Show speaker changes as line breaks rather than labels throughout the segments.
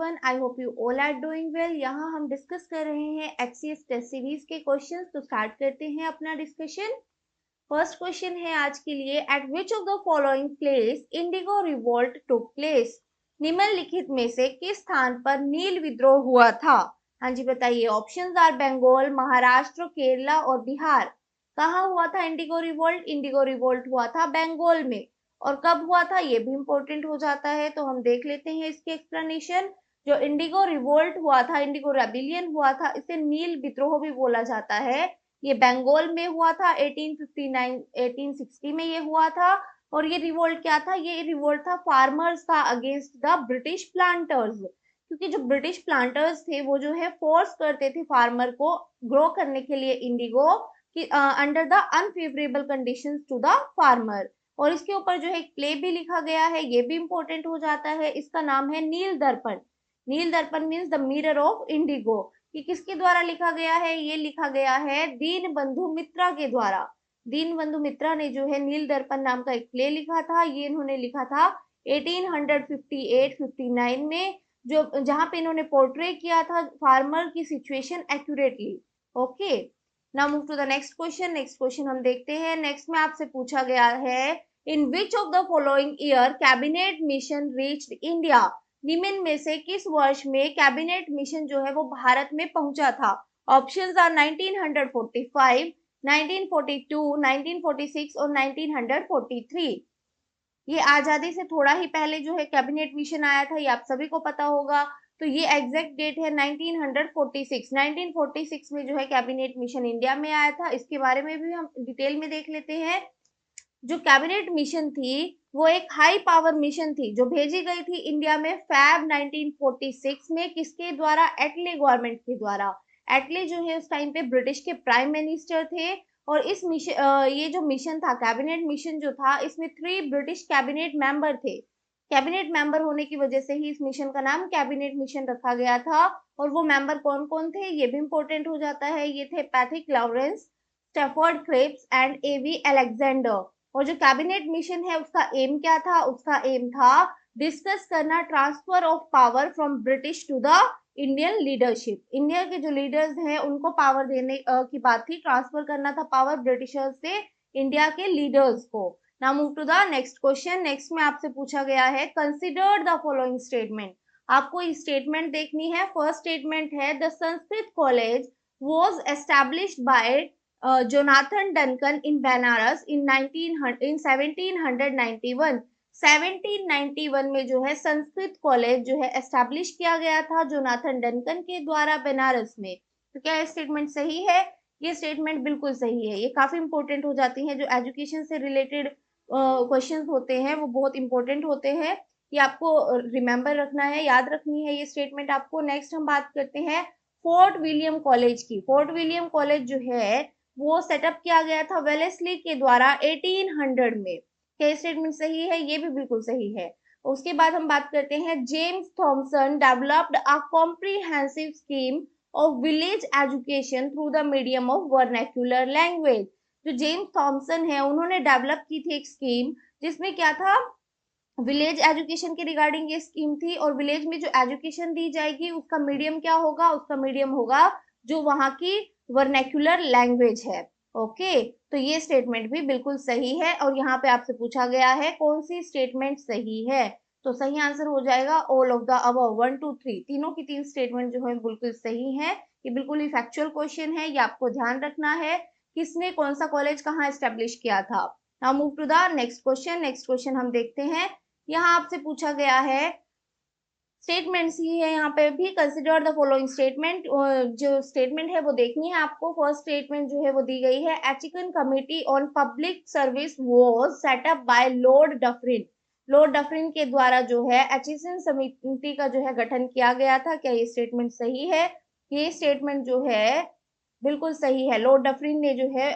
everyone. I hope you all are doing well. यहाँ हम discuss कर रहे हैं HCS टेस्ट सीरीज के क्वेश्चंस। तो स्टार्ट करते हैं अपना डिस्कशन। फर्स्ट क्वेश्चन है आज के लिए, eight which of the following place Indigo revolt took place? निम्नलिखित में से किस स्थान पर नील विद्रोह हुआ था? हाँ जी बताइए। ऑप्शंस आर बंगाल, महाराष्ट्र, केरला और बिहार। कहाँ हुआ था इंडिगो रिवोल्ट? इंडिगो रिवोल्ट हुआ था बंगाल में। और कब हुआ था ये भी इंपॉर्टेंट हो जाता है, तो हम देख लेते हैं इसकी एक्सप्लेनेशन। जो इंडिगो रिवोल्ट हुआ था, इंडिगो रेबिलियन हुआ था, इसे नील विद्रोह भी बोला जाता है। ये बंगाल में हुआ था 1859 1860 में ये हुआ था। और ये रिवोल्ट क्या था? ये रिवोल्ट था फार्मर्स का अगेंस्ट द ब्रिटिश प्लांटर्स। क्योंकि जो ब्रिटिश प्लांटर्स थे वो जो है फोर्स करते थे फार्मर को ग्रो करने के लिए इंडिगो कि under the unfavourable conditions to the farmer. और इसके ऊपर जो है एक प्ले भी लिखा गया है, ये भी इंपॉर्टेंट हो जाता है। इसका नाम है नील दर्पण। नील दर्पण means the mirror of Indigo. ये किसके द्वारा लिखा गया है? ये लिखा गया है दीन बंधु मित्रा के द्वारा। दीन बंधु मित्रा ने जो है नील दर्पण नाम का एक प्ले लिखा था। ये इन्होंने लिखा था 1858-59 में, जो जहां पे इन्होंने पोर्ट्रे किया था फार्मर की situation accurately. Okay, now move to the next question. Next question हम देखते हैं। नेक्स्ट में आपसे पूछा गया है, in which of the following year Cabinet Mission reached India? निम्न में से किस वर्ष में कैबिनेट मिशन जो है वो भारत में पहुंचा था? ऑप्शंस आर 1945, 1942, 1946 और 1943। ये आजादी से थोड़ा ही पहले जो है कैबिनेट मिशन आया था, ये आप सभी को पता होगा। तो ये एग्जैक्ट डेट है 1946। 1946 में जो है कैबिनेट मिशन इंडिया में आया था। इसके बारे में भी हम डिटेल में देख लेते हैं। जो कैबिनेट मिशन थी वो एक हाई पावर मिशन थी जो भेजी गई थी इंडिया में फैब 1946 में। किसके द्वारा? एटले गवर्नमेंट के द्वारा। एटले जो है उस टाइम पे ब्रिटिश के प्राइम मिनिस्टर थे। और इस मिशन ये जो मिशन था, कैबिनेट मिशन जो था, इसमें 3 ब्रिटिश कैबिनेट मेंबर थे। कैबिनेट मेंबर होने की वजह से ही इस मिशन का नाम कैबिनेट मिशन रखा गया था। और वो मेंबर कौन कौन थे ये भी इंपॉर्टेंट हो जाता है। ये थे Patrick Lawrence, Stafford Cripps and A V Alexander. और जो कैबिनेट मिशन है उसका एम क्या था? उसका एम था डिस्कस करना transfer of power from British to the Indian leadership. India के जो लीडर्स हैं उनको पावर देने की बात थी, ट्रांसफर करना था पावर ब्रिटिशर्स से इंडिया के लीडर्स को। Now move to the next question. Next में आपसे पूछा गया है, कंसिडर द फॉलोइंग स्टेटमेंट। आपको ये स्टेटमेंट देखनी है। फर्स्ट स्टेटमेंट है, the Sanskrit college was established by Jonathan Duncan in Banaras in 1791। 1791 में जो है संस्कृत कॉलेज जो है एस्टेब्लिश किया गया था जोनाथन डनकन के द्वारा बनारस में। तो क्या ये स्टेटमेंट सही है? ये स्टेटमेंट बिल्कुल सही है। ये काफी इंपॉर्टेंट हो जाती है। जो एजुकेशन से रिलेटेड क्वेश्चंस होते हैं वो बहुत इंपॉर्टेंट होते हैं। ये आपको रिमेम्बर रखना है, याद रखनी है ये स्टेटमेंट आपको। नेक्स्ट हम बात करते हैं फोर्ट विलियम कॉलेज की। फोर्ट विलियम कॉलेज जो है वो सेटअप किया गया था वेलेस्ली के द्वारा 1800 में। क्या स्टेटमेंट सही है? ये भी बिल्कुल सही है। उसके बाद हम बात करते हैं, James Thompson developed a comprehensive scheme of village education through the medium of vernacular language. जो जेम्स थॉमसन है उन्होंने डेवलप की थी एक स्कीम जिसमें क्या था, विलेज एजुकेशन के रिगार्डिंग ये स्कीम थी। और विलेज में जो एजुकेशन दी जाएगी उसका मीडियम क्या होगा? उसका मीडियम होगा जो वहां की वर्नेक्युलर लैंग्वेज है। ओके, तो ये स्टेटमेंट भी बिल्कुल सही है। और यहाँ पे आपसे पूछा गया है कौन सी स्टेटमेंट सही है, तो सही आंसर हो जाएगा ऑल ऑफ द अबव 1 2 3। तीनों की 3 स्टेटमेंट जो है बिल्कुल सही है। ये बिल्कुल ही फैक्चुअल क्वेश्चन है, ये आपको ध्यान रखना है। किसने कौन सा कॉलेज कहाँ एस्टेब्लिश किया था। Now move to the next question. Next question हम देखते हैं। यहाँ आपसे पूछा गया है, स्टेटमेंट्स ही है यहाँ पे भी, कंसिडर द फॉलोइंग स्टेटमेंट। जो स्टेटमेंट है वो देखनी है आपको। फर्स्ट स्टेटमेंट जो है वो दी गई है, Aitchison committee on public service was set up by Lord Dufferin. Lord Dufferin के द्वारा जो है एचिकन समिति का जो है गठन किया गया था। क्या ये स्टेटमेंट सही है? ये स्टेटमेंट जो है बिल्कुल सही है। लॉर्ड डफरिन ने जो है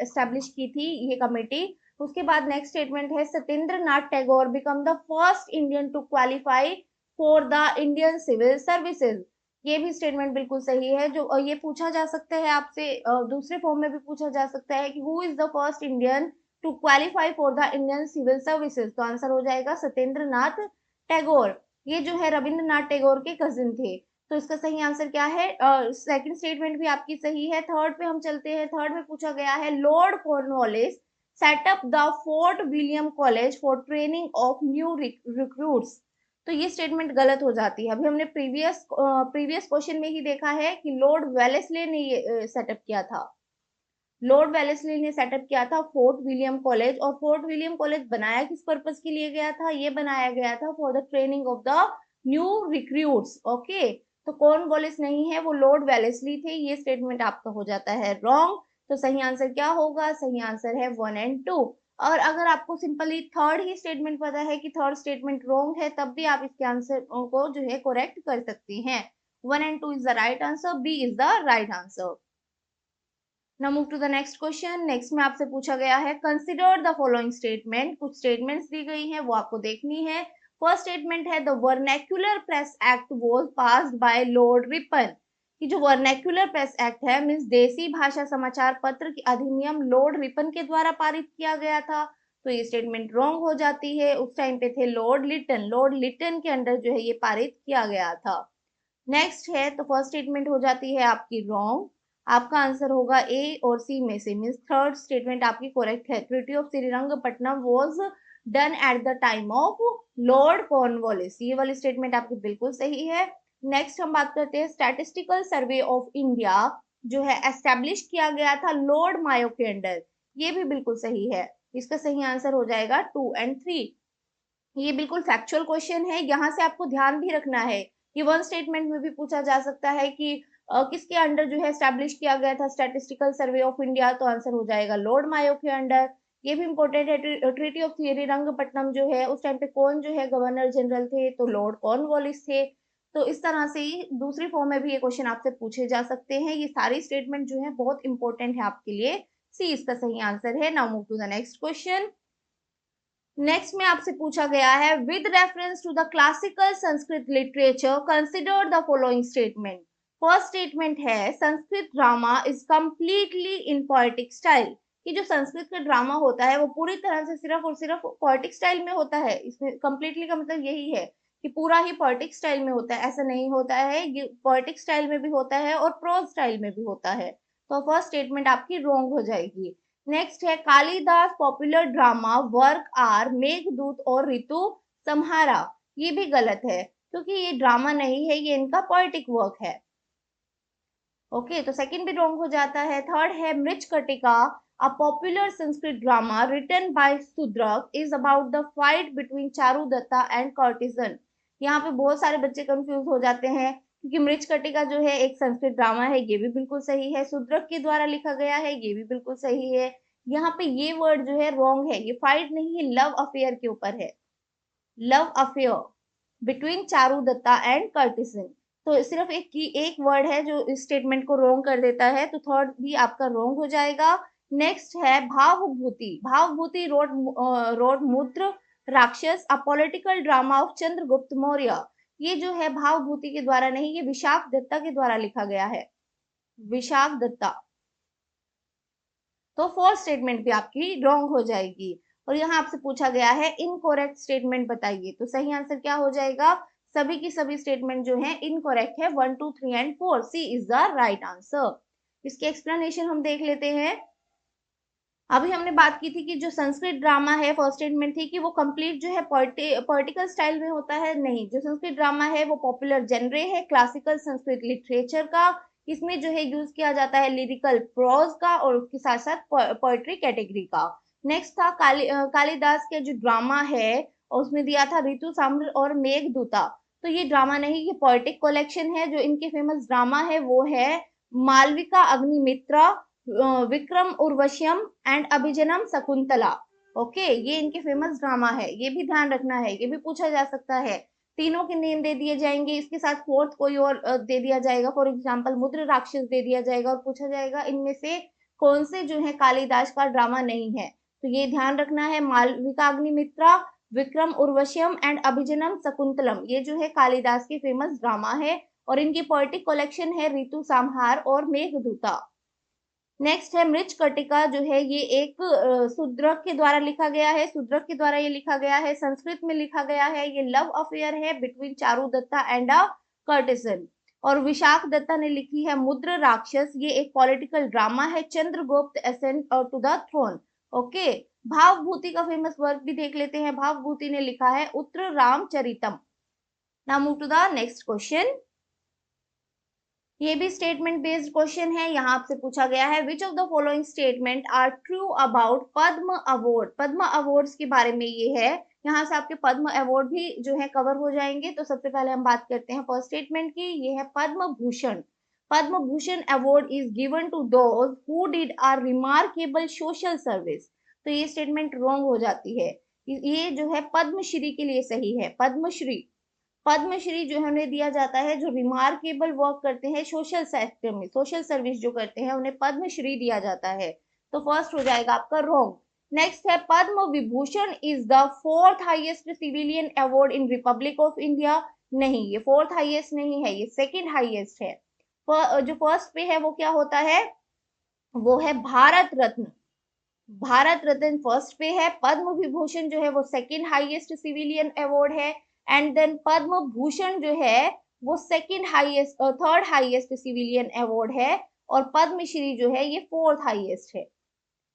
एस्टेब्लिश की थी ये कमेटी। उसके बाद नेक्स्ट स्टेटमेंट है, Satyendra Nath Tagore become the first Indian to qualify for the Indian civil services. ये भी स्टेटमेंट बिल्कुल सही है। जो ये पूछा जा सकता है आपसे, दूसरे फॉर्म में भी पूछा जा सकता है कि who is the first Indian to qualify for the Indian civil services. तो आंसर हो जाएगा सत्येंद्र नाथ टैगोर। ये जो है रविंद्रनाथ टैगोर के कजिन थे। तो इसका सही आंसर क्या है? सेकंड स्टेटमेंट भी आपकी सही है। थर्ड पे हम चलते हैं। थर्ड में पूछा गया है Lord Cornwallis set up the fort William college for training of new recruits. तो ये स्टेटमेंट गलत हो जाती है। अभी हमने प्रीवियस क्वेश्चन में ही देखा है कि लॉर्ड वेलेस्ली ने ये सेटअप किया था। लॉर्ड वेलेस्ली ने सेटअप किया था फोर्ट विलियम कॉलेज। और फोर्ट विलियम कॉलेज बनाया किस पर्पस के लिए गया था? ये बनाया गया था for the training of the new recruits. Okay, तो कॉर्नवालिस नहीं है, वो लॉर्ड वेलेस्ली थे। ये स्टेटमेंट आपका हो जाता है रॉन्ग। तो सही आंसर क्या होगा? सही आंसर है 1 एंड 2। और अगर आपको सिंपली थर्ड ही स्टेटमेंट पता है कि थर्ड स्टेटमेंट रॉन्ग है, तब भी आप इसके आंसर को जो है करेक्ट कर सकते हैं। 1 and 2 is the right answer, B is the right answer. Now move to the next question. Next में आपसे पूछा गया है कंसिडर द फॉलोइंग स्टेटमेंट। कुछ स्टेटमेंट्स दी गई हैं, वो आपको देखनी है। फर्स्ट स्टेटमेंट है the vernacular press act was passed by Lord Ripon. कि जो वर्नैक्युलर प्रेस एक्ट है मींस देसी भाषा समाचार पत्र की अधिनियम लॉर्ड रिपन के द्वारा पारित किया गया था। तो ये स्टेटमेंट रॉन्ग हो जाती है। उस टाइम पे थे लॉर्ड लिटन। लॉर्ड लिटन के अंडर जो है ये पारित किया गया था। नेक्स्ट है, तो फर्स्ट स्टेटमेंट हो जाती है आपकी रॉन्ग। आपका आंसर होगा ए और सी में से, मींस थर्ड स्टेटमेंट आपकी करेक्ट है। Treaty of Srirangapatnam was done at the time of Lord Cornwallis. ये वाली स्टेटमेंट आपकी बिल्कुल सही है। नेक्स्ट हम बात करते हैं स्टैटिस्टिकल सर्वे ऑफ इंडिया जो है एस्टेब्लिश किया गया था लॉर्ड मायो के अंडर। ये भी बिल्कुल सही है। इसका सही आंसर हो जाएगा 2 एंड 3। ये बिल्कुल फैक्चुअल क्वेश्चन है, यहाँ से आपको ध्यान भी रखना है। ये वन स्टेटमेंट में भी पूछा जा सकता है कि किसके अंडर जो है स्टैब्लिश किया गया था स्टैटिस्टिकल सर्वे ऑफ इंडिया, तो आंसर हो जाएगा लॉर्ड मायो के अंडर। ये भी इंपॉर्टेंट है। ट्रीटी ऑफ श्रीरंगपट्टनम जो है उस टाइम पे कौन जो है गवर्नर जनरल थे? तो लॉर्ड कॉर्नवालिस थे। तो इस तरह से ही दूसरी फॉर्म में भी ये क्वेश्चन आपसे पूछे जा सकते हैं। ये सारी स्टेटमेंट जो है बहुत इंपॉर्टेंट है आपके लिए। सी इसका सही आंसर है। Now move to the next question. Next में आपसे पूछा गया है with reference to the classical Sanskrit literature consider the following statement. First statement है Sanskrit drama is completely in poetic style. कि जो संस्कृत का ड्रामा होता है वो पूरी तरह से सिर्फ और सिर्फ पोएटिक स्टाइल में होता है। इसमें कंप्लीटली का मतलब यही है कि पूरा ही पोएटिक स्टाइल में होता है। ऐसा नहीं होता है, ये पोएटिक स्टाइल में भी होता है और प्रोज स्टाइल में भी होता है। तो फर्स्ट स्टेटमेंट आपकी रॉन्ग हो जाएगी। नेक्स्ट है Kalidas popular drama work are Meghdoot और ऋतु संहारा। ये भी गलत है क्योंकि ये ड्रामा नहीं है, ये इनका पोएटिक वर्क है। ओके, तो सेकंड भी रॉन्ग हो जाता है। थर्ड है Mrichchhakatika a popular Sanskrit drama written by Shudraka is about the fight between Charudatta and courtesan. यहाँ पे बहुत सारे बच्चे कंफ्यूज हो जाते हैं क्योंकि मृच्छकटिका जो है एक संस्कृत ड्रामा है, ये भी बिल्कुल सही है। शूद्रक के द्वारा लिखा गया है, ये भी बिल्कुल सही है। यहाँ पे ये वर्ड जो है रॉन्ग है, ये फाइट नहीं है, लव अफेयर के ऊपर है। Love affair between Charudatta and courtesan. तो सिर्फ एक वर्ड है जो इस स्टेटमेंट को रॉन्ग कर देता है, तो थर्ड भी आपका रॉन्ग हो जाएगा। नेक्स्ट है भावभूति। भावभूति रोड मुद्र राक्षस a political drama of Chandragupta Maurya. ये जो है भावभूति के द्वारा नहीं, ये विशाख दत्ता के द्वारा लिखा गया है। विशाख दत्ता। तो फोर्थ स्टेटमेंट भी आपकी रॉन्ग हो जाएगी। और यहाँ आपसे पूछा गया है इनकोरेक्ट स्टेटमेंट बताइए। तो सही आंसर क्या हो जाएगा? सभी की सभी स्टेटमेंट जो है इनकोरेक्ट है। 1 2 3 and 4, C is the right answer. इसकी एक्सप्लेनेशन हम देख लेते हैं। अभी हमने बात की थी कि जो संस्कृत ड्रामा है, फर्स्ट स्टेटमेंट थी कि वो कंप्लीट जो है पोलिटिकल स्टाइल में होता है। नहीं, जो संस्कृत ड्रामा है वो पॉपुलर जनरे है क्लासिकल संस्कृत लिटरेचर का। इसमें जो है यूज किया जाता है लिरिकल प्रोज का और उसके साथ साथ पोएट्री कैटेगरी का। नेक्स्ट था कालिदास के जो ड्रामा है और उसमें दिया था ऋतु साम्र और मेघदूता। तो ये ड्रामा नहीं, ये पोएटिक कलेक्शन है। जो इनके फेमस ड्रामा है वो है मालविका अग्निमित्रा, विक्रम उर्वश्यम एंड अभिजनम शकुंतला। ओके, ये इनके फेमस ड्रामा है, ये भी ध्यान रखना है, ये भी पूछा जा सकता है। तीनों के नेम दे दिए जाएंगे, इसके साथ फोर्थ कोई और दे दिया जाएगा। फॉर एग्जांपल मुद्र राक्षस दे दिया जाएगा और पूछा जाएगा इनमें से कौन से जो है कालिदास का ड्रामा नहीं है। तो ये ध्यान रखना है, मालविका अग्निमित्रा, विक्रम उर्वश्यम एंड अभिजनम शकुंतलम, ये जो है कालिदास के फेमस ड्रामा है और इनकी पोएटिक कलेक्शन है ऋतु संहार और मेघदूता। नेक्स्ट है मृच्छकटिका, जो है ये एक शूद्रक के द्वारा लिखा गया है, शूद्रक के द्वारा ये लिखा गया है, संस्कृत में लिखा गया है। ये लव अफेयर है between Charu Datta and a courtesan. और विशाख दत्ता ने लिखी है मुद्र राक्षस, ये एक पॉलिटिकल ड्रामा है। Chandragupta ascend to the throne. Okay, Bhavabhuti का फेमस वर्क भी देख लेते हैं। भावभूति ने लिखा है Uttar Ramacharitam. Now move to the next question. ये भी स्टेटमेंट बेस्ड क्वेश्चन है। यहाँ आपसे पूछा गया है which of the following statement are true about Padma award. Padma awards के बारे में ये है। यहाँ से आपके पद्म अवार्ड भी जो है कवर हो जाएंगे। तो सबसे पहले हम बात करते हैं फर्स्ट स्टेटमेंट की। ये है Padma Bhushan. Padma Bhushan award is given to those who did a remarkable social service. तो ये स्टेटमेंट रॉन्ग हो जाती है। ये जो है पद्मश्री के लिए सही है। पद्मश्री, पद्मश्री जो है उन्हें दिया जाता है जो रिमार्केबल वर्क करते हैं सोशल सेक्टर में, सोशल सर्विस जो करते हैं उन्हें पद्मश्री दिया जाता है। तो फर्स्ट हो जाएगा आपका रॉन्ग। नेक्स्ट है Padma Vibhushan is the fourth highest civilian award in Republic of India. नहीं, ये फोर्थ हाईएस्ट नहीं है, ये सेकंड हाईएस्ट है। जो फर्स्ट पे है वो क्या होता है, वो है भारत रत्न। भारत रत्न फर्स्ट पे है, पद्म विभूषण जो है वो सेकंड हाईएस्ट सिविलियन अवार्ड है। एंड देन पद्म भूषण जो है वो second highest, third highest civilian award है। और पद्मश्री जो है ये फोर्थ हाईएस्ट है।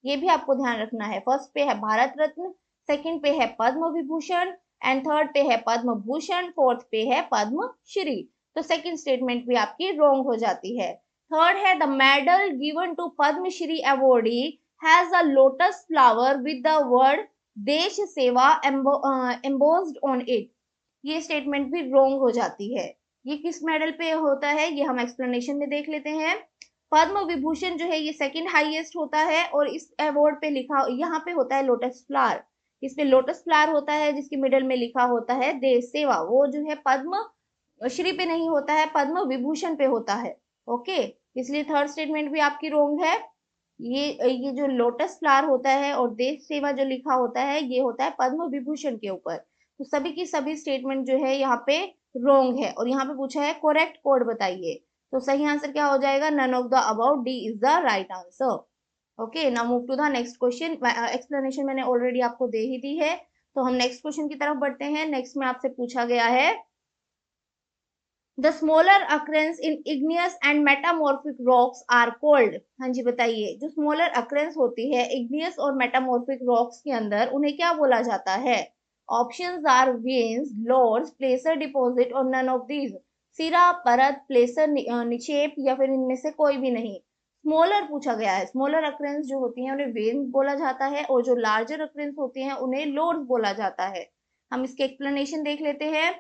ये भी आपको ध्यान रखना है। फर्स्ट पे है भारत रत्न, सेकंड पे है पद्म विभूषण, एंड थर्ड पे है पद्म भूषण, फोर्थ पे है पद्मश्री। तो सेकंड स्टेटमेंट भी आपकी रॉन्ग हो जाती है। थर्ड है the medal given to Padmashri awardee has a lotus flower with the word देश सेवा एम्बोस्ड ऑन इट। ये स्टेटमेंट भी रॉन्ग हो जाती है। ये किस मेडल पे होता है ये हम एक्सप्लेनेशन में देख लेते हैं। पद्म विभूषण जो है ये सेकंड हाईएस्ट होता है और इस अवार्ड पे लिखा यहाँ पे होता है लोटस फ्लावर। इसमें लोटस फ्लावर होता है जिसके मिडल में लिखा होता है देश सेवा। वो जो है पद्म श्री पे नहीं होता है, पद्म विभूषण पे होता है। ओके, इसलिए थर्ड स्टेटमेंट भी आपकी रॉन्ग है। ये जो लोटस फ्लावर होता है और देश सेवा जो लिखा होता है ये होता है पद्म विभूषण के ऊपर। तो सभी की सभी स्टेटमेंट जो है यहाँ पे रॉन्ग है। और यहाँ पे पूछा है करेक्ट कोड बताइए। तो सही आंसर क्या हो जाएगा, none of the about, D is the right answer. Okay, now move to the next question. Explanation मैंने ऑलरेडी आपको दे ही दी है। तो हम नेक्स्ट क्वेश्चन की तरफ बढ़ते हैं। नेक्स्ट में आपसे पूछा गया है the smaller occurrences in igneous and metamorphic rocks are called. हाँ जी बताइए, जो स्मॉलर अक्रेंस होती है इग्नियस और मेटामॉर्फिक रॉक्स के अंदर उन्हें क्या बोला जाता है। Options are veins, lodes, placer deposit और नन ऑफ दीज। सिरा, परत, प्लेसर, निक्षेप या फिर इनमें से कोई भी नहीं। स्मॉलर पूछा गया है। स्मॉलर अक्रेंस जो होती हैं उन्हें वेन्स बोला जाता है और जो लार्जर अक्रेंस होती हैं उन्हें लॉर्ड्स बोला जाता है। हम इसके एक्सप्लेनेशन देख लेते हैं।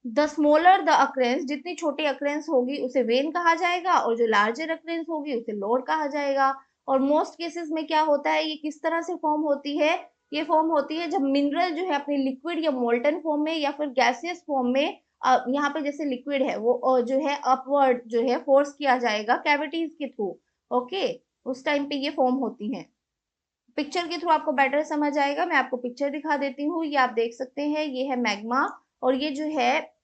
द स्मॉलर द अक्रेंस, जितनी छोटी अक्रेंस होगी उसे वेन कहा जाएगा और जो लार्जर अक्रेंस होगी उसे लोड कहा जाएगा। और मोस्ट केसेस में क्या होता है, ये किस तरह से फॉर्म होती है, ये फॉर्म होती है जब मिनरल जो है अपनी लिक्विड या मोल्टन फॉर्म में या फिर गैसियस फॉर्म में, यहाँ पे जैसे लिक्विड है वो जो है अपवर्ड जो है फोर्स किया जाएगा कैविटीज के थ्रू। ओके, उस टाइम पे ये फॉर्म होती है। पिक्चर के थ्रू आपको बेटर समझ आएगा। मैं आपको पिक्चर दिखा देती हूँ। ये आप देख सकते हैं, ये है मैग्मा और ये जो है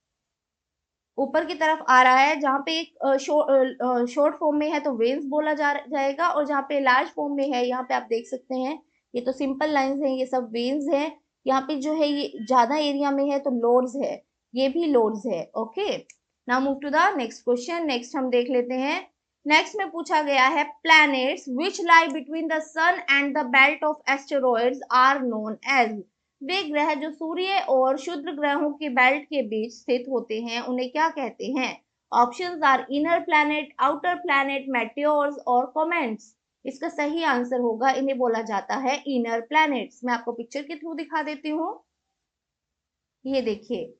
ऊपर की तरफ आ रहा है। जहाँ पे एक शॉर्ट फॉर्म में है तो वेन्स बोला जाएगा और जहाँ पे लार्ज फॉर्म में है यहाँ पे आप देख सकते हैं ये तो सिंपल लाइंस हैं, ये सब वेन्स हैं। यहाँ पे जो है ये ज्यादा एरिया में है तो लोड्स है, ये भी लोड्स है। Okay, now move to the next question. Next हम देख लेते हैं। नेक्स्ट में पूछा गया है planets which lie between the sun and the belt of asteroids are known as. वे ग्रह जो सूर्य और क्षुद्र ग्रहों के बेल्ट के बीच स्थित होते हैं उन्हें क्या कहते हैं। Options are inner planet, outer planet, meteors और कॉमेट्स। इसका सही आंसर होगा, इन्हें बोला जाता है इनर प्लैनेट्स। मैं आपको पिक्चर के थ्रू दिखा देती हूँ। ये देखिए,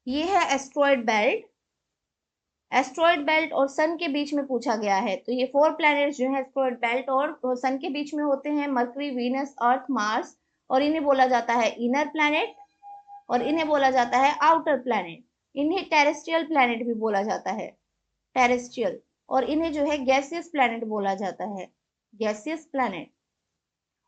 ये है एस्ट्रॉइड बेल्ट। एस्ट्रॉइड बेल्ट और सन के बीच में पूछा गया है। तो ये 4 प्लैनेट्स जो है एस्ट्रॉइड बेल्ट और सन के बीच में होते हैं, मरकरी, वीनस, अर्थ, मार्स। और इन्हें बोला जाता है इनर प्लैनेट और इन्हें बोला जाता है आउटर प्लैनेट। इन्हें टेरेस्ट्रियल प्लैनेट भी बोला जाता है, टेरेस्ट्रियल। और इन्हें जो है गैसियस प्लैनेट बोला जाता है, गैसियस प्लैनेट।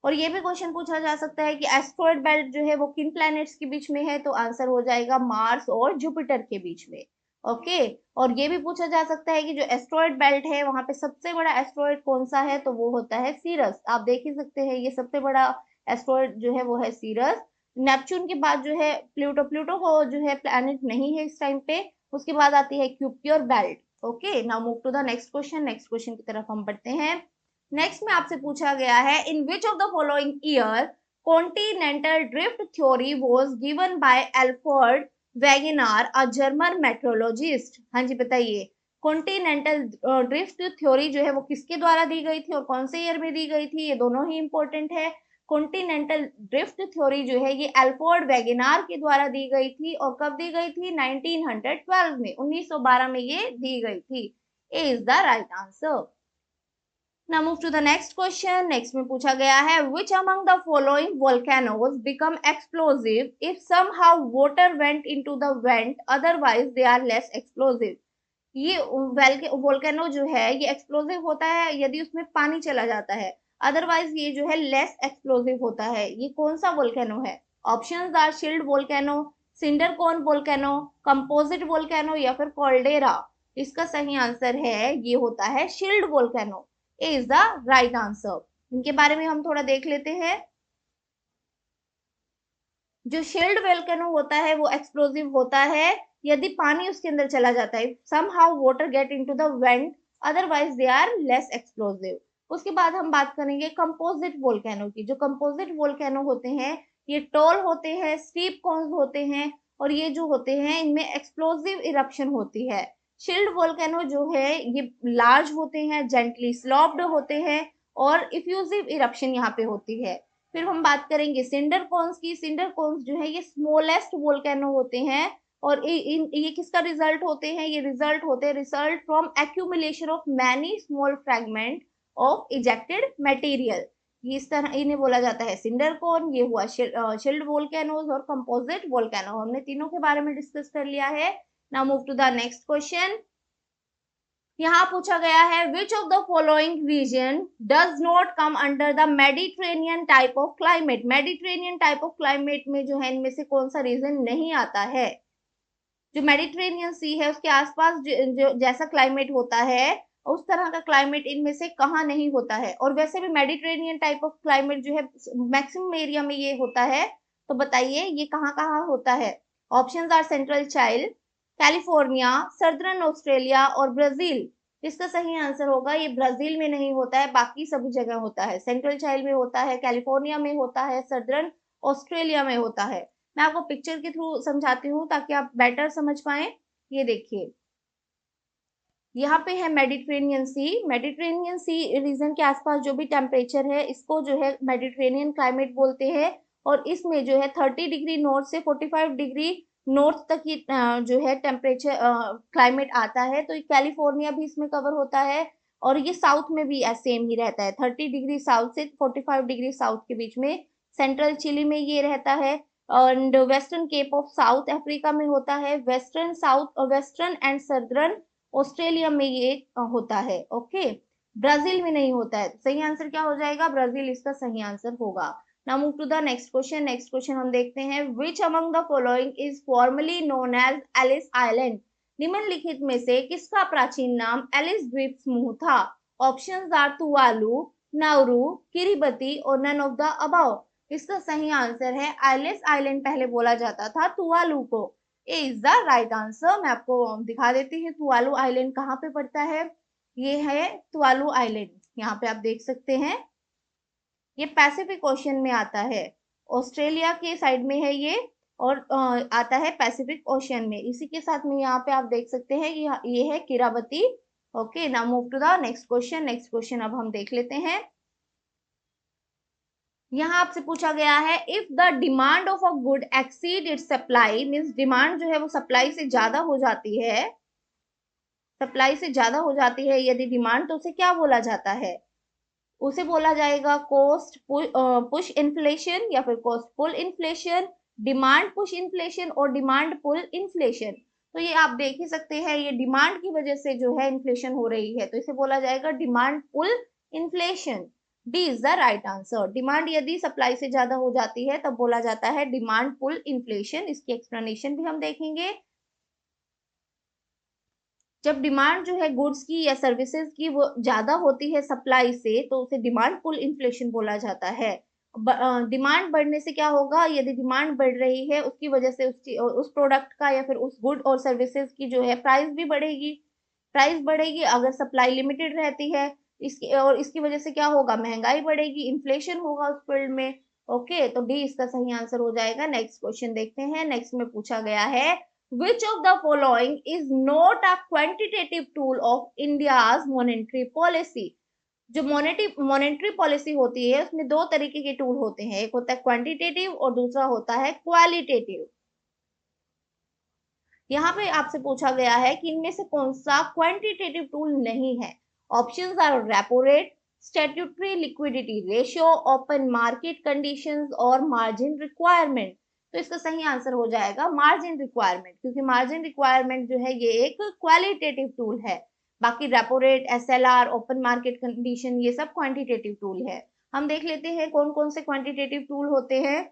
और ये भी क्वेश्चन पूछा जा सकता है कि एस्ट्रॉइड बेल्ट जो है वो किन प्लैनेट्स के बीच में है। तो आंसर हो जाएगा मार्स और जुपिटर के बीच में। ओके। और ये भी पूछा जा सकता है कि जो एस्ट्रॉयड बेल्ट है वहां पे सबसे बड़ा एस्ट्रॉयड कौन सा है, तो वो होता है सीरस। आप देख ही सकते हैं ये सबसे बड़ा एस्ट्रॉयड जो है वो है सीरस। नेपच्यून के बाद जो है प्लूटो, प्लूटो को जो है प्लैनेट नहीं है इस टाइम पे। उसके बाद आती है Kuiper belt. Okay, now move to the next question. Next question की तरफ हम बढ़ते हैं। नेक्स्ट में आपसे पूछा गया है, in which of the following year continental drift theory was given by Alfred Wegener a German meteorologist. हाँ जी बताइए, कॉन्टिनेंटल ड्रिफ्ट थ्योरी जो है वो किसके द्वारा दी गई थी और कौन से ईयर में दी गई थी, ये दोनों ही इंपॉर्टेंट है। कॉन्टिनेंटल ड्रिफ्ट थ्योरी जो है ये एल्फ्रेड वेगेनार के द्वारा दी गई थी और कब दी गई थी, 1912 में, 1912 में ये दी गई थी। A is the right answer. Now move to the next question. Next में पूछा गया है, which among the following volcanoes become explosive if somehow water went into the vent, otherwise they are less explosive। ये volcano जो है ये explosive होता है यदि उसमें पानी चला जाता है, अदरवाइज ये जो है लेस एक्सप्लोसिव होता है। ये कौन सा वोल्केनो है? Options are shield volcano, cinder cone volcano, composite volcano या फिर कॉल्डेरा। इसका सही आंसर है ये होता है shield volcano. A is the right answer. इनके बारे में हम थोड़ा देख लेते हैं। जो शिल्ड वोल्केनो होता है वो एक्सप्लोसिव होता है यदि पानी उसके अंदर चला जाता है, somehow water get into the vent, otherwise they are less explosive। उसके बाद हम बात करेंगे कंपोजिट वोल्केनो की। जो कंपोजिट वोल्केनो होते हैं ये टॉल होते हैं, स्टीप कोन्स होते हैं और ये जो होते हैं इनमें एक्सप्लोसिव इरप्शन होती है। शिल्ड वोल्केनो जो है ये लार्ज होते हैं, जेंटली स्लोप्ड होते हैं और इफ्यूजिव इरप्शन यहाँ पे होती है। फिर हम बात करेंगे सिंडर कोन्स की। सिंडर कोन्स जो है ये स्मॉलेस्ट वोल्केनो होते हैं और ये किसका रिजल्ट होते हैं, ये रिजल्ट होते हैं result from accumulation of many small fragment of ejected material. ये इस तरह इन्हें बोला जाता है सिंडर कोन। ये हुआ शिल्ड वोल्केनोज और कंपोजिट वोल्केनो, हमने तीनों के बारे में डिस्कस कर लिया है। Now move to the next question. यहाँ पूछा गया है, which of the following region does not come under the Mediterranean type of climate. Mediterranean type of climate में जो है इनमें से कौन सा रीजन नहीं आता है? जो मेडिटेरेनियन सी है उसके आसपास जो जैसा क्लाइमेट होता है उस तरह का क्लाइमेट इनमें से कहाँ नहीं होता है? और वैसे भी मेडिटेरेनियन टाइप ऑफ क्लाइमेट जो है मैक्सिमम एरिया में ये होता है, तो बताइए ये कहाँ कहाँ होता है? Options are central Chile, California, southern Australia और ब्राजील। इसका सही आंसर होगा ये ब्राजील में नहीं होता है, बाकी सभी जगह होता है। सेंट्रल चाइल्ड में होता है, कैलिफोर्निया में होता है, सदर्न ऑस्ट्रेलिया में होता है। मैं आपको पिक्चर के थ्रू समझाती हूँ ताकि आप बेटर समझ पाए। ये देखिए यहाँ पे है मेडिटेरेनियन सी। मेडिटेरेनियन सी रीजन के आसपास जो भी टेम्परेचर है इसको जो है मेडिटेरेनियन क्लाइमेट बोलते हैं और इसमें जो है 30 डिग्री नॉर्थ से 45 डिग्री नॉर्थ तक की जो है टेम्परेचर क्लाइमेट आता है। तो कैलिफोर्निया भी इसमें कवर होता है और ये साउथ में भी सेम ही रहता है, 30 डिग्री साउथ से 45 डिग्री साउथ के बीच में। सेंट्रल चिली में ये रहता है and western cape of South Africa में होता है। Western south western and southern Australia में ये होता है। ओके, ब्राजील में नहीं होता है। सही आंसर क्या हो जाएगा? ब्राजील इसका सही आंसर होगा। Now move to the next question. Next question हम देखते हैं, which among the following is formerly known as Ellis Island. निम्नलिखित में से किसका प्राचीन नाम एलिस द्वीप समूह था? ऑप्शंस आर तुवालू, नाउरू, किरिबती और नन ऑफ द अबव। इसका सही आंसर है आइलेस आइलैंड पहले बोला जाता था तुवालू को। ए इज द राइट आंसर। मैं आपको दिखा देती हूँ तुवालू आइलैंड कहाँ पे पड़ता है। ये है तुवालू आइलैंड, यहाँ पे आप देख सकते हैं। ये पैसिफिक ओशन में आता है, ऑस्ट्रेलिया के साइड में है ये और आता है पैसिफिक ओशन में। इसी के साथ में यहाँ पे आप देख सकते हैं ये है किरावती। Okay, now move to the next question. Next question अब हम देख लेते हैं। यहाँ आपसे पूछा गया है, if the demand of a good exceed it's supply, means demand जो है वो सप्लाई से ज्यादा हो जाती है, सप्लाई से ज्यादा हो जाती है यदि डिमांड, तो उसे क्या बोला जाता है? उसे बोला जाएगा कॉस्ट पुश इन्फ्लेशन या फिर cost pull inflation, demand push inflation और डिमांड पुल इन्फ्लेशन। तो ये आप देख ही सकते हैं ये डिमांड की वजह से जो है इन्फ्लेशन हो रही है, तो इसे बोला जाएगा demand pull inflation. D is the right answer. Demand यदि सप्लाई से ज्यादा हो जाती है तब बोला जाता है डिमांड पुल इन्फ्लेशन। इसकी एक्सप्लेनेशन भी हम देखेंगे। जब डिमांड जो है गुड्स की या सर्विसेज की वो ज्यादा होती है सप्लाई से, तो उसे डिमांड पुल इन्फ्लेशन बोला जाता है। डिमांड बढ़ने से क्या होगा, यदि डिमांड बढ़ रही है उसकी वजह से उस प्रोडक्ट का या फिर उस गुड और सर्विसेज की जो है प्राइस भी बढ़ेगी। प्राइस बढ़ेगी अगर सप्लाई लिमिटेड रहती है, इसकी वजह से क्या होगा, महंगाई बढ़ेगी, इन्फ्लेशन होगा उस फील्ड में। ओके, तो डी इसका सही आंसर हो जाएगा। नेक्स्ट क्वेश्चन देखते हैं। नेक्स्ट में पूछा गया है, which of the following is not a quantitative tool of India's monetary policy? जो मॉनेटरी पॉलिसी होती है उसमें दो तरीके के टूल होते हैं, एक होता है क्वांटिटेटिव और दूसरा होता है क्वालिटेटिव। यहाँ पे आपसे पूछा गया है कि इनमें से कौन सा क्वांटिटेटिव टूल नहीं है। Options are repo rate, statutory liquidity ratio, open market conditions और मार्जिन रिक्वायरमेंट। तो इसका सही आंसर हो जाएगा मार्जिन रिक्वायरमेंट, क्योंकि मार्जिन रिक्वायरमेंट जो है ये एक क्वालिटेटिव टूल है। बाकी repo rate, SLR, open market condition ये सब क्वांटिटेटिव टूल है। हम देख लेते हैं कौन कौन से क्वांटिटेटिव टूल होते हैं।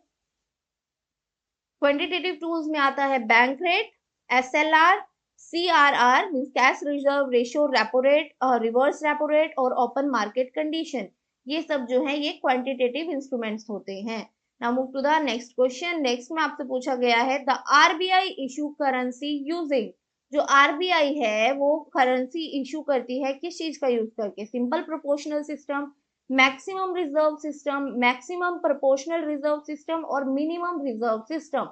क्वांटिटेटिव टूल्स में आता है bank rate, SLR, CRR means cash reserve ratio, repo rate, reverse repo rate और ओपन मार्केट कंडीशन। ये सब जो है ये क्वांटिटेटिव इंस्ट्रूमेंट्स होते हैं। Now move to the next question. Next में आपसे पूछा गया है, the RBI issue currency using. जो आरबीआई है वो करेंसी इशू करती है किस चीज का यूज करके, simple proportional system, maximum reserve system, maximum proportional reserve system और मिनिमम रिजर्व सिस्टम।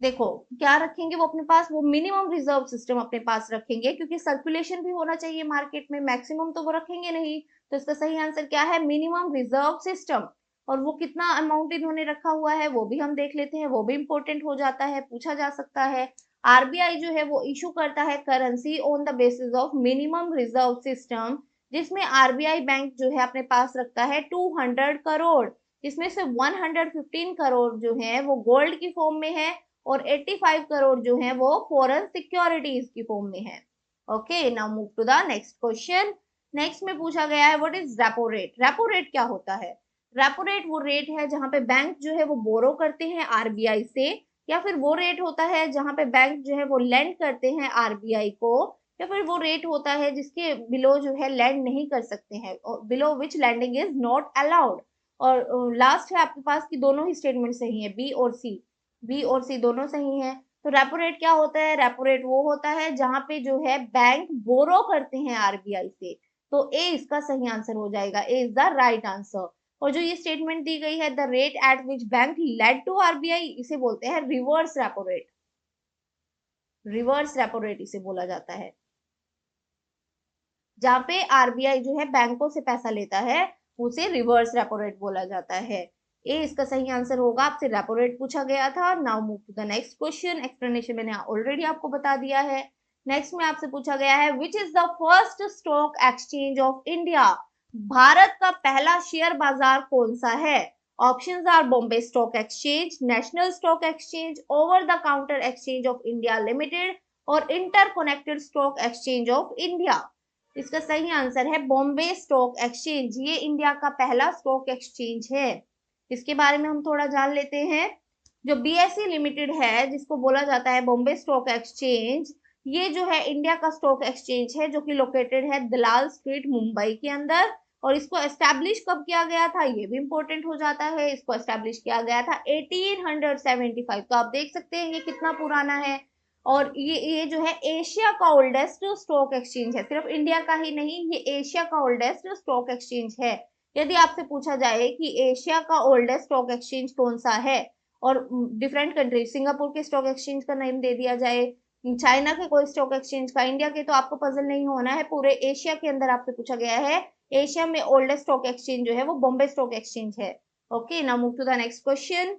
देखो क्या रखेंगे वो अपने पास, वो मिनिमम रिजर्व सिस्टम अपने पास रखेंगे, क्योंकि सर्कुलेशन भी होना चाहिए मार्केट में, मैक्सिमम तो वो रखेंगे नहीं। तो इसका सही आंसर क्या है, मिनिमम रिजर्व सिस्टम। और वो कितना अमाउंट इन्होंने रखा हुआ है वो भी हम देख लेते हैं, वो भी इंपॉर्टेंट हो जाता है, पूछा जा सकता है। आरबीआई जो है वो इशू करता है currency on the basis of minimum reserve system, जिसमें आरबीआई बैंक जो है अपने पास रखता है 200 करोड़, जिसमें से 115 करोड़ जो है वो गोल्ड की फॉर्म में है और 85 करोड़ जो है वो फॉरेन सिक्योरिटीज की फॉर्म में है। Okay, now move to the next question. Next में पूछा गया है, what is repo rate. Repo rate क्या होता है। रेपो रेट वो रेट है जहां पे बैंक जो है वो बोरो करते हैं आरबीआई से, या फिर वो रेट होता है जहां पे बैंक जो है वो लेंड करते हैं आरबीआई को, या फिर वो रेट होता है जिसके बिलो जो है लैंड नहीं कर सकते हैं, below which landing is not allowed. और लास्ट है आपके पास कि दोनों ही स्टेटमेंट सही है, बी और सी, बी और सी दोनों सही है। तो रेपो रेट क्या होता है, रेपो रेट वो होता है जहां पे जो है बैंक बोरो करते हैं आरबीआई से। तो ए इसका सही आंसर हो जाएगा, A is the right answer. और जो ये स्टेटमेंट दी गई है, the rate at which bank lend to RBI, इसे बोलते हैं reverse repo rate. Reverse repo rate इसे बोला जाता है, जहां पे आरबीआई जो है बैंकों से पैसा लेता है उसे रिवर्स रेपो रेट बोला जाता है। ए इसका सही आंसर होगा। आपसे रेपो रेट पूछा गया था। Now move to the next question. Explanation मैंने ऑलरेडी आपको बता दिया है। नेक्स्ट में आपसे पूछा गया है, which is the first stock exchange of India. Bharat का पहला शेयर बाजार कौन सा है। Options are Bombay stock Exchange, National Stock Exchange, Over the Counter Exchange of India Limited और Interconnected Stock exchange of India. इसका सही आंसर है बॉम्बे स्टॉक एक्सचेंज। ये इंडिया का पहला स्टॉक एक्सचेंज है। इसके बारे में हम थोड़ा जान लेते हैं। जो बीएसई लिमिटेड है जिसको बोला जाता है बॉम्बे स्टॉक एक्सचेंज, ये जो है इंडिया का स्टॉक एक्सचेंज है जो कि लोकेटेड है दलाल स्ट्रीट मुंबई के अंदर। और इसको एस्टैब्लिश कब किया गया था ये भी इंपॉर्टेंट हो जाता है। इसको एस्टैब्लिश किया गया था 1875। तो आप देख सकते हैं ये कितना पुराना है। और ये जो है एशिया का ओल्डेस्ट स्टॉक एक्सचेंज है, सिर्फ इंडिया का ही नहीं, ये एशिया का ओल्डेस्ट स्टॉक एक्सचेंज है। यदि आपसे पूछा जाए कि एशिया का ओल्डेस्ट स्टॉक एक्सचेंज कौन सा है, और डिफरेंट कंट्री, सिंगापुर के स्टॉक एक्सचेंज का नेम दे दिया जाए, चाइना के कोई स्टॉक एक्सचेंज का, इंडिया के, तो आपको पजल नहीं होना है। पूरे एशिया के अंदर आपसे पूछा गया है, एशिया में ओल्डेस्ट स्टॉक एक्सचेंज जो है वो बॉम्बे स्टॉक एक्सचेंज है। Okay, now move to the next question.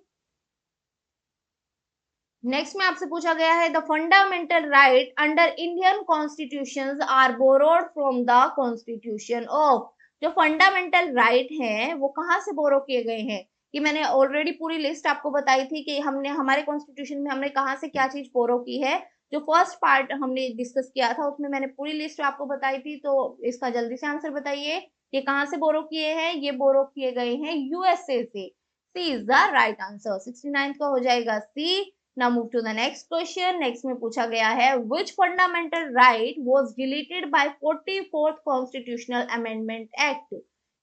Next में आपसे पूछा गया है, the fundamental right under Indian constitution are borrowed from the constitution of. जो फंडामेंटल राइट हैं वो कहाँ से बोरो किए गए हैं, कि मैंने ऑलरेडी पूरी लिस्ट आपको बताई थी कि हमने हमारे कॉन्स्टिट्यूशन में हमने कहाँ से क्या चीज बोरो की है। जो फर्स्ट पार्ट हमने डिस्कस किया था उसमें मैंने पूरी लिस्ट आपको बताई थी। तो इसका जल्दी से आंसर बताइए, ये कहाँ से बोरो किए हैं। ये बोरो किए गए हैं यूएसए से। C is the right answer. 69 का हो जाएगा C. Now move to the next question. Next में पूछा गया है which fundamental right was deleted by 44th constitutional amendment act.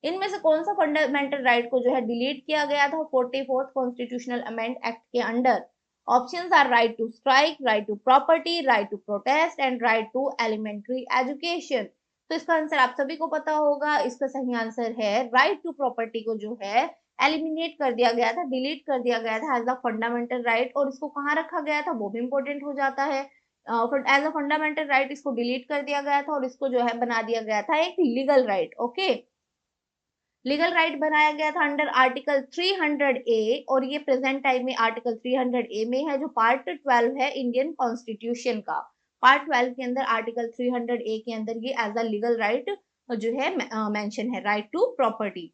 इनमें से कौन सा फंडामेंटल राइट को जो है डिलीट किया गया था 44th कॉन्स्टिट्यूशनल अमेंडमेंट एक्ट के under. Options are right to strike, right to property, right to protest and right to elementary education. तो इसका आंसर आप सभी को पता होगा, इसका सही आंसर है राइट टू प्रॉपर्टी को जो है एलिमिनेट कर दिया गया था, डिलीट कर दिया गया था एज अ फंडामेंटल राइट। और इसको कहाँ रखा गया था वो भी इंपॉर्टेंट हो जाता है। एज अ फंडामेंटल राइट इसको डिलीट कर दिया गया था और इसको जो है बना दिया गया था एक legal right. Okay, legal right बनाया गया था अंडर आर्टिकल 300 ए, और ये प्रेजेंट टाइम में आर्टिकल 300 ए में है, जो पार्ट 12 है इंडियन कॉन्स्टिट्यूशन का। पार्ट 12 के अंदर आर्टिकल 300 ए के अंदर ये एज अ लीगल राइट जो है मेंशन है, right to property.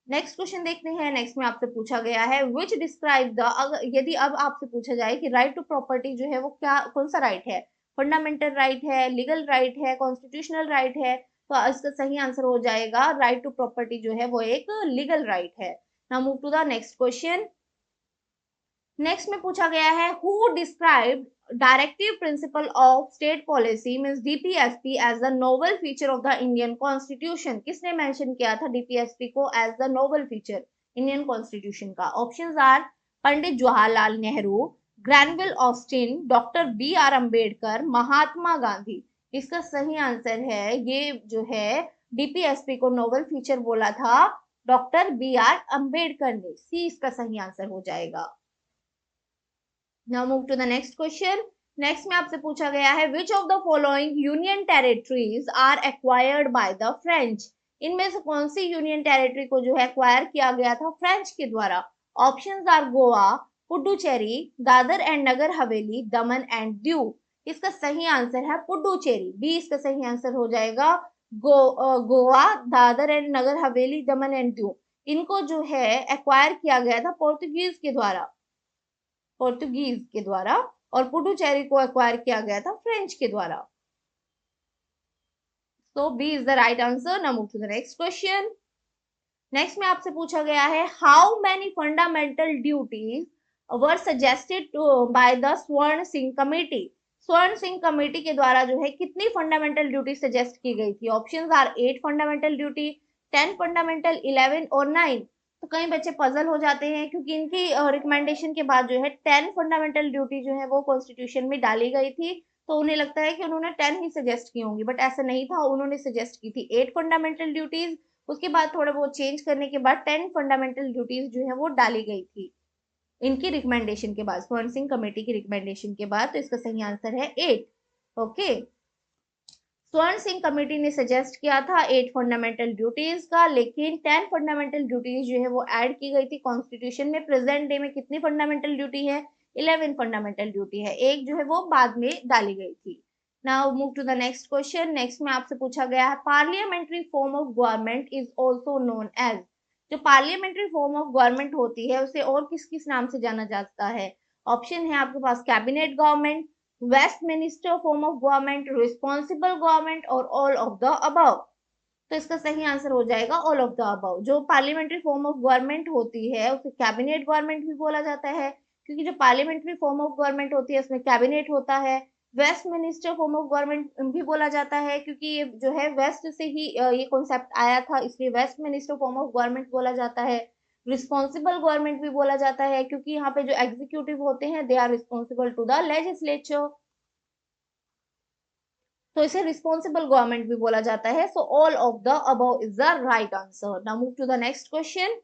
Next question देखते हैं। नेक्स्ट में आपसे पूछा गया है विच डिस्क्राइब द, यदि अब आपसे पूछा जाए कि राइट टू प्रॉपर्टी जो है वो क्या, कौन सा राइट है, फंडामेंटल राइट है, लीगल राइट है, कॉन्स्टिट्यूशनल राइट है, तो इसका सही आंसर हो जाएगा राइट टू प्रॉपर्टी जो है वो एक लीगल राइट है। Now move to the next question. Next में पूछा गया है who describe directive principle of state policy means DPSP as the noble feature of the Indian constitution. किसने मेंशन किया था डीपीएसपी को as the noble feature Indian constitution का? Options are Pandit Jawaharlal Nehru, Granville Austin, doctor B R Ambedkar, Mahatma Gandhi. इसका सही answer है, ये जो है डीपीएसपी को नोबल फीचर बोला था डॉक्टर बी आर अम्बेडकर ने। सी इसका सही आंसर हो जाएगा। Now move to the next question. Next में आपसे पूछा गया है which of the following union territories are acquired by the French। इनमें से कौन सी यूनियन टेरिटरी को जो है एक्वायर किया गया था फ्रेंच के द्वारा? Options are Goa, Puducherry, Dadra and Nagar Haveli, Daman and Diu. इसका सही आंसर है पुडुचेरी, बी इसका सही आंसर हो जाएगा। गोवा, दादर एंड नगर हवेली, दमन एंड दीव, इनको जो है एक्वायर किया गया था पोर्तुगीज के द्वारा, पोर्तुगीज के द्वारा, और पुडुचेरी को एक्वायर किया गया था फ्रेंच के द्वारा। So B is the right answer. Now move to the next question. Next में आपसे पूछा गया है how many fundamental duties were suggested by the Swaran Singh committee. स्वर्ण सिंह कमेटी के द्वारा जो है कितनी फंडामेंटल ड्यूटी सजेस्ट की गई थी? Options are 8 fundamental duty, 10 fundamental, 11 और 9। तो कई बच्चे पजल हो जाते हैं क्योंकि इनकी रिकमेंडेशन के बाद जो है 10 फंडामेंटल ड्यूटी जो है वो कॉन्स्टिट्यूशन में डाली गई थी, तो उन्हें लगता है कि उन्होंने 10 ही सजेस्ट की होंगी, बट ऐसा नहीं था, उन्होंने सजेस्ट की थी 8 फंडामेंटल ड्यूटीज। उसके बाद थोड़ा बहुत चेंज करने के बाद 10 फंडामेंटल ड्यूटीज जो है वो डाली गई थी इनकी रिकमेंडेशन के बाद, स्वर्ण सिंह कमेटी की रिकमेंडेशन के बाद। तो इसका सही आंसर है 8। ओके, स्वर्ण सिंह कमेटी ने सजेस्ट किया था 8 फंडामेंटल ड्यूटीज का, लेकिन 10 फंडामेंटल ड्यूटीज जो है वो ऐड की गई थी कॉन्स्टिट्यूशन में। प्रेजेंट डे में कितनी फंडामेंटल ड्यूटी है? 11 फंडामेंटल ड्यूटी है, एक जो है वो बाद में डाली गई थी। Now move to the next question. Next में आपसे पूछा गया है parliamentary form of government is also known as. जो पार्लियामेंट्री फॉर्म ऑफ गवर्नमेंट होती है उसे और किस किस नाम से जाना जाता है? ऑप्शन है आपके पास cabinet government, Westminster form of government, responsible government और ऑल ऑफ द अबव। तो इसका सही आंसर हो जाएगा ऑल ऑफ द अबव। जो पार्लियामेंट्री फॉर्म ऑफ गवर्नमेंट होती है उसे कैबिनेट गवर्नमेंट भी बोला जाता है, क्योंकि जो पार्लियामेंट्री फॉर्म ऑफ गवर्नमेंट होती है उसमें कैबिनेट होता है। वेस्टमिनिस्टर फॉर्म ऑफ गवर्नमेंट भी बोला जाता है, क्योंकि ये जो है वेस्ट से ही ये कॉन्सेप्ट आया था, इसलिए वेस्टमिनिस्टर फॉर्म ऑफ गवर्नमेंट बोला जाता है। रिस्पॉन्सिबल गवर्नमेंट भी बोला जाता है, क्योंकि यहाँ पे जो एग्जीक्यूटिव होते हैं they are responsible to the legislature, तो इसे रिस्पॉन्सिबल गवर्नमेंट भी बोला जाता है। So all of the above is the right answer. Now move to the next question.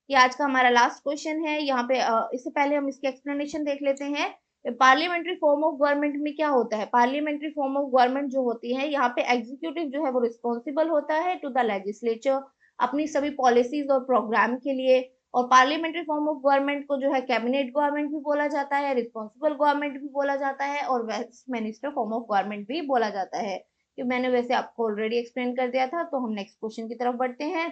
ये आज का हमारा लास्ट क्वेश्चन है। यहाँ पे इससे पहले हम इसकी एक्सप्लेनेशन देख लेते हैं। पार्लियामेंट्री फॉर्म ऑफ गवर्नमेंट में क्या होता है? पार्लियामेंट्री फॉर्म ऑफ गवर्नमेंट जो होती है, यहाँ पे एग्जीक्यूटिव जो है वो रिस्पॉन्सिबल होता है टू द लेजिस्लेचर अपनी सभी पॉलिसीज और प्रोग्राम के लिए। और पार्लियामेंट्री फॉर्म ऑफ गवर्नमेंट को जो है कैबिनेट गवर्नमेंट भी बोला जाता है, रिस्पॉन्सिबल गवर्नमेंट भी बोला जाता है, और वेस्टमिनिस्टर फॉर्म ऑफ गवर्नमेंट भी बोला जाता है। कि मैंने वैसे आपको ऑलरेडी एक्सप्लेन कर दिया था। तो हम नेक्स्ट क्वेश्चन की तरफ बढ़ते हैं।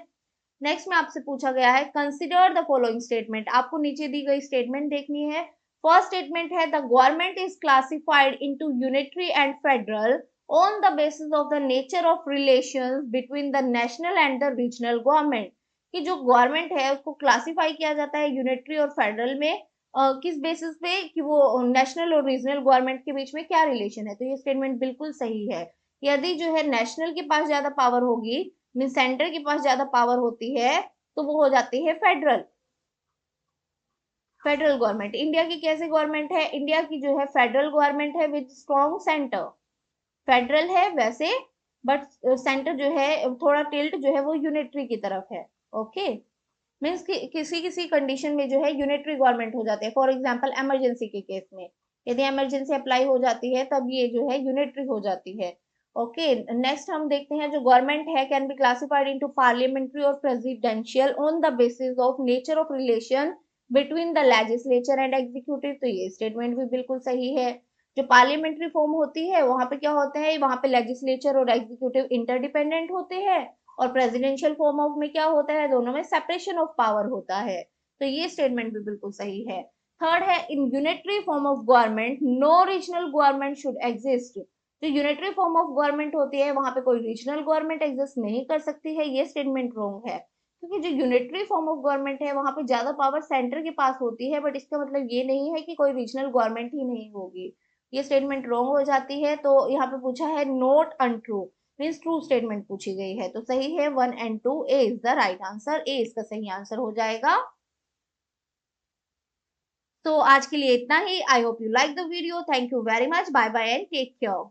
नेक्स्ट में आपसे पूछा गया है कंसिडर द फॉलोइंग स्टेटमेंट। आपको नीचे दी गई स्टेटमेंट देखनी है। फर्स्ट स्टेटमेंट है the government is classified into unitary and federal on the basis of the nature of relations between the national and the regional government. कि जो गवर्नमेंट है उसको क्लासिफाई किया जाता है यूनिटरी और फेडरल में किस बेसिस पे कि वो नेशनल और रीजनल गवर्नमेंट के बीच में क्या रिलेशन है। तो ये स्टेटमेंट बिल्कुल सही है। यदि जो है नेशनल के पास ज्यादा पावर होगी, मीन सेंटर के पास ज्यादा पावर होती है, तो वो हो जाती है फेडरल। फेडरल गवर्नमेंट इंडिया की कैसे गवर्नमेंट है? इंडिया की जो है फेडरल गवर्नमेंट है विद स्ट्रॉन्ग सेंटर। फेडरल है वैसे, बट सेंटर जो है थोड़ा टिल्ट जो है वो यूनिटरी की तरफ है। ओके, मीन्स कि किसी किसी कंडीशन में जो है यूनिटरी गवर्नमेंट हो जाती है। फॉर एग्जांपल इमरजेंसी के केस में, यदि इमरजेंसी अप्लाई हो जाती है तब ये जो है यूनिटरी हो जाती है। ओके, नेक्स्ट हम देखते हैं जो गवर्नमेंट है can be classified into parliamentary और presidential on the basis of nature of relation between the legislature and executive. तो ये स्टेटमेंट भी बिल्कुल सही है। जो पार्लियामेंट्री फॉर्म होती है वहां पे क्या होता है, वहां पे लेजिस्लेचर और एग्जीक्यूटिव इंटरडिपेंडेंट होते हैं, और प्रेसिडेंशियल फॉर्म ऑफ में क्या होता है, दोनों में सेपरेशन ऑफ पावर होता है। तो ये स्टेटमेंट भी बिल्कुल सही है। थर्ड है, in unitary form of government no regional government should exist. जो यूनिटरी फॉर्म ऑफ गवर्नमेंट होती है वहां पे कोई रीजनल गवर्नमेंट एग्जिस्ट नहीं कर सकती है। ये स्टेटमेंट रॉन्ग है, क्योंकि जो यूनिटरी फॉर्म ऑफ गवर्नमेंट है वहां पे ज्यादा पावर सेंटर के पास होती है, बट इसका मतलब ये नहीं है कि कोई रीजनल गवर्नमेंट ही नहीं होगी। ये स्टेटमेंट रॉन्ग हो जाती है। तो यहाँ पे पूछा है not untrue, means true statement पूछी गई है। तो सही है 1 and 2, A is the right answer. A इसका सही आंसर हो जाएगा। तो आज के लिए इतना ही। I hope you like the video. Thank you very much. Bye bye and take care.